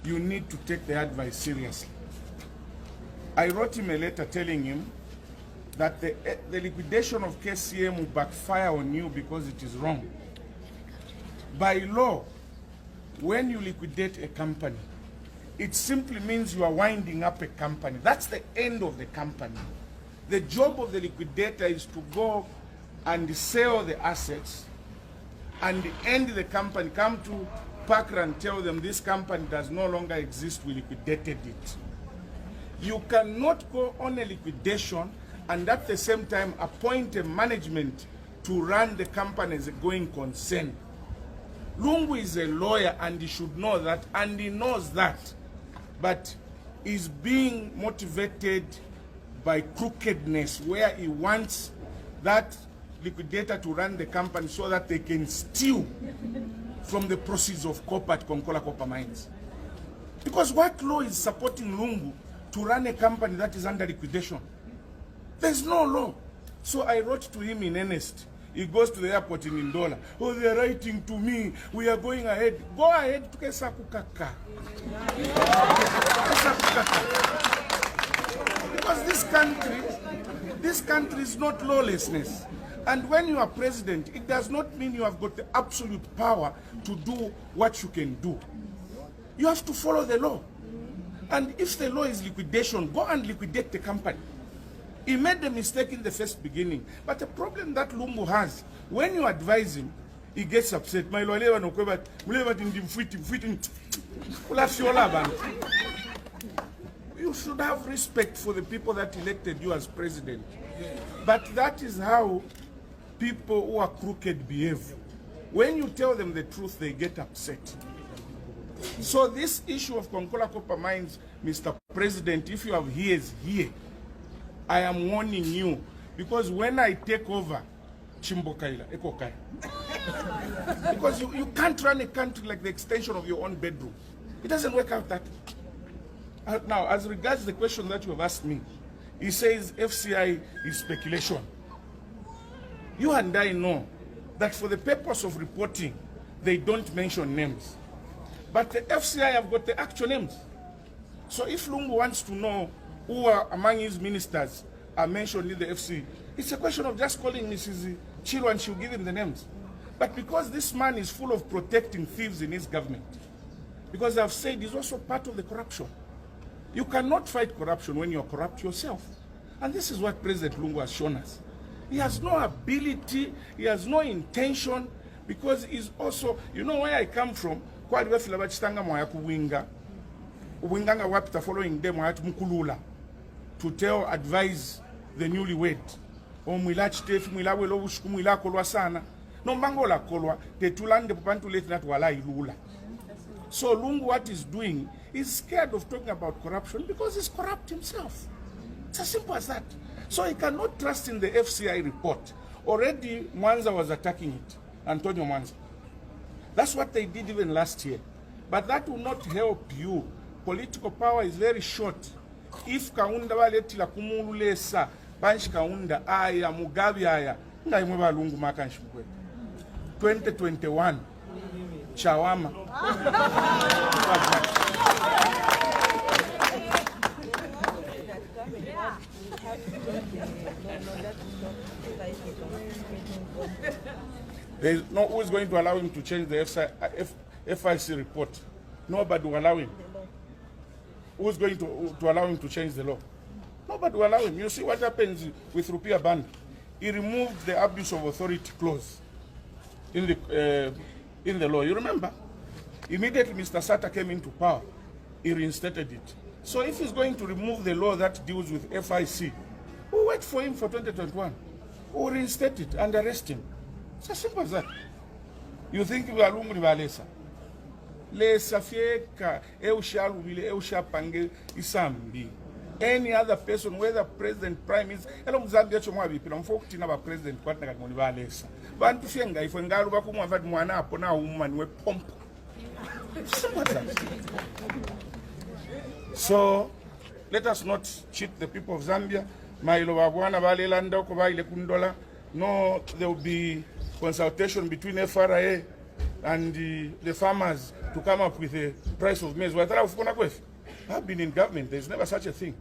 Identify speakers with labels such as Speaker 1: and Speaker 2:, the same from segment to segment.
Speaker 1: you need to take the advice seriously. I wrote him a letter telling him that the liquidation of KCM will backfire on you because it is wrong. By law, when you liquidate a company, it simply means you are winding up a company. That's the end of the company. The job of the liquidator is to go and sell the assets and end the company, come to Pakra and tell them this company does no longer exist, we liquidated it. You cannot go on a liquidation and at the same time appoint a management to run the company as a going concern. Lungu is a lawyer and he should know that, and he knows that, but is being motivated by crookedness, where he wants that liquidator to run the company so that they can steal from the proceeds of copper at Konkola Copper Mines. Because what law is supporting Lungu to run a company that is under liquidation? There's no law. So I wrote to him in earnest. He goes to the airport in Ndola. Oh, they're writing to me. We are going ahead. Go ahead. Because this country is not lawlessness. And when you are president, it does not mean you have got the absolute power to do what you can do. You have to follow the law. And if the law is liquidation, go and liquidate the company. He made a mistake in the first beginning. But the problem that Lungu has, when you advise him, he gets upset. You should have respect for the people that elected you as president. But that is how people who are crooked behave. When you tell them the truth, they get upset. So this issue of Konkola Copper Mines, Mr. President, if you have ears here, I am warning you, because when I take over Chimbokaila, Ekokai, because you can't run a country like the extension of your own bedroom. It doesn't work out that way. Now, as regards the question that you have asked me, he says FCI is speculation. You and I know that for the purpose of reporting, they don't mention names. But the FCI have got the actual names. So if Lungu wants to know who are among his ministers are mentioned in the FC, it's a question of just calling Mrs. Chilo and she'll give him the names. But because this man is full of protecting thieves in his government, because I've said he's also part of the corruption. You cannot fight corruption when you're corrupt yourself. And this is what President Lungu has shown us. He has no ability, he has no intention, because he's also, you know where I come from, following them to advise the newlywed. So Lungu, what he's doing, is scared of talking about corruption because he's corrupt himself. It's as simple as that. So he cannot trust in the FCI report. Already Mwanza was attacking it, Antonio Mwanza. That's what they did even last year. But that will not help you. Political power is very short. If kaunda waletila kumulesa, banshi kaunda aya Mugabe aya, ngai mweba Lungu makanshimkwe. 2021 Chawama. There is no who is going to allow him to change the FIC report. Nobody will allow him. Who is going to allow him to change the law? Nobody will allow him. You see what happens with Rupiah Band. He removed the abuse of authority clause in the law. You remember? Immediately Mr. Sata came into power, he reinstated it. So if he's going to remove the law that deals with FIC, we'll wait for him for 2021. We'll reinstate it and arrest him. It's as simple as that. You think we are Lungu Nivalesa? Lesa fieka, eushalubile, eushapange, isambi. Any other person, whether president, prime minister, hello Zambia chomwabi, pila mfokutina ba president kwa tanga Nivalesa. Bantu fienga, ifo ngalu baku mwafadi mwana hapo na umani we pompo. Simple as that. So, let us not cheat the people of Zambia. No, there will be consultation between FRA and the farmers to come up with a price of maize. I've been in government. There's never such a thing.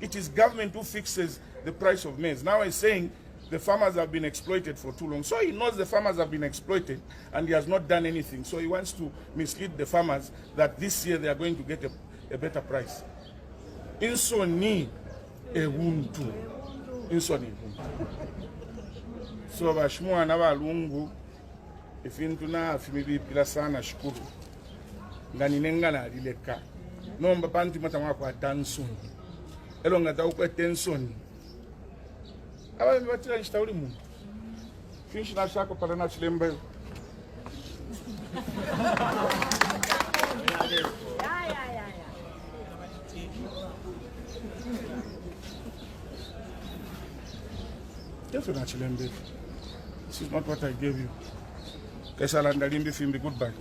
Speaker 1: It is government who fixes the price of maize. Now he's saying the farmers have been exploited for too long. So he knows the farmers have been exploited and he has not done anything. So he wants to mislead the farmers that this year they are going to get a better price. Insoni ehuntu. Insoni ehuntu. So bashmua na balungu ifintu na fimibi pila sana shukuru. Ngani nenga na lileka. Nomba panti matamwa kwa dansoni. Elo ngata ukwe tensoni. Aba mbatira nshitauri mungu. Finshi na shako para na chilembe. Definitely, this is not what I gave you. Kesalandalimbi fimbi, goodbye.